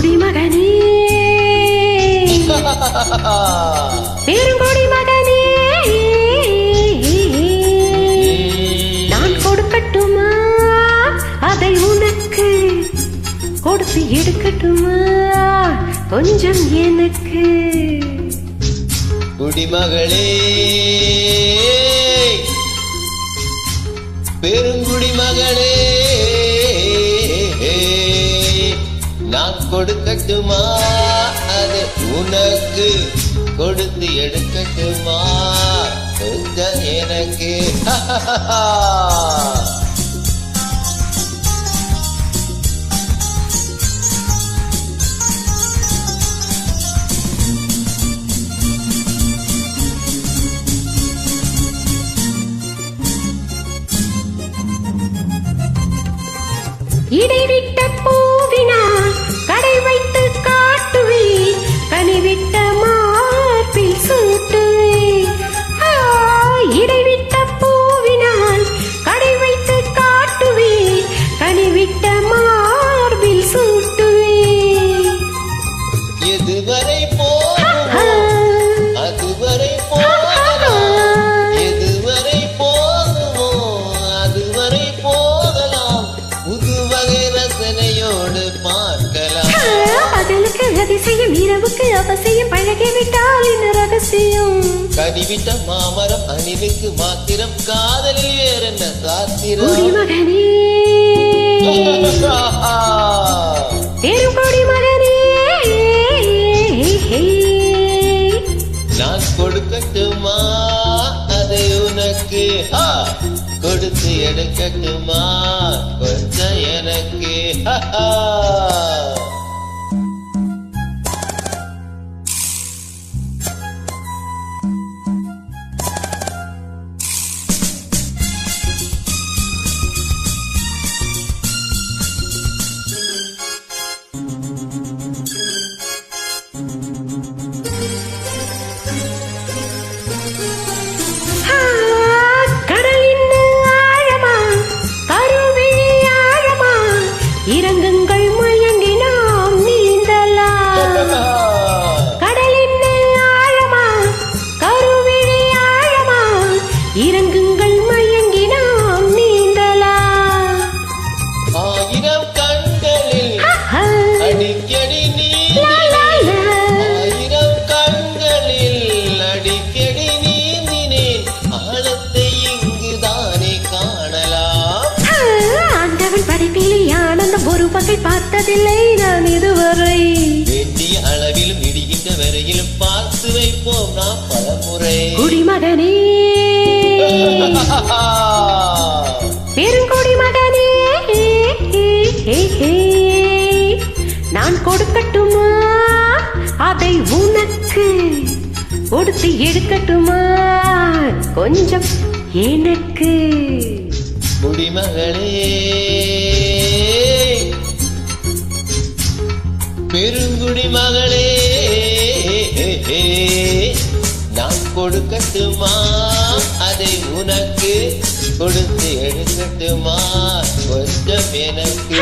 குடிமகனே பெருங்குடி மகனே நான் கொடுக்கட்டுமா அதை உனக்கு கொடுத்து எடுக்கட்டுமா கொஞ்சம் எனக்கு குடிமகளே பெருங்குடி மகளே நான் கொடுக்கட்டுமா அது உனக்கு கொடுத்து எடுக்கட்டுமா கொஞ்சம் எனக்கு இடைவிட்ட பூவினால் கடை வைத்து காட்டுவே கனிவிட்ட மார்பில் சூட்டுவே இடைவிட்ட பூவினால் கடை வைத்து காட்டுவே கனிவிட்ட மார்பில் சூட்டுவே எதுவரை போகுமோ அதுவரை போகலாம் எதுவரை போகுமோ அதுவரை போகலாம் புதுவகை ரசனையோடு பார்க்கலாம் பகலுக்கு அதிசயம் இரவுக்கு அவசியம் பழகிவிட்டால் இந்த ரகசியம் கனிவிட்ட மாமரம் அணிலுக்கு மாத்திரம் காதலில் வேறென்ன சாத்திரம் குடிமகனே பெருங்குடி மகனே நான் கொடுக்கட்டுமா அதை உனக்கு கொடுத்து எடுக்கட்டுமா கொஞ்சம் எனக்கு இறங்குங்கள் மயங்கி நாம் நீந்தலாம் கடலின் ஆழமா கருவிழி ஆழமா இறங்குங்கள் மயங்கி நாம் நீந்தலாம் ஆயிரம் கண்களில் அடிக்கடி ஆயிரம் கண்களில் அடிக்கடி நீந்தினேன் ஆழத்தை இங்குதானே காணலாம் ஆண்டவன் படைப்பிலே ஆனந்தம் ஒரு வகை பார்த்ததில்லை நான் இதுவரை வேண்டிய அளவிலும் இடிகின்ற வரையிலும் பார்த்து வைப்போம் நாம் பலமுறை குடிமகனே பெருங்குடி மகனே நான் கொடுக்கட்டுமா அதை உனக்கு கொடுத்து எடுக்கட்டுமா கொஞ்சம் எனக்கு குடிமகளே பெருங்குடி மகளே நான் கொடுக்கட்டுமா அதை உனக்கு கொடுத்து எடுக்கட்டுமா கொஞ்சம் எனக்கு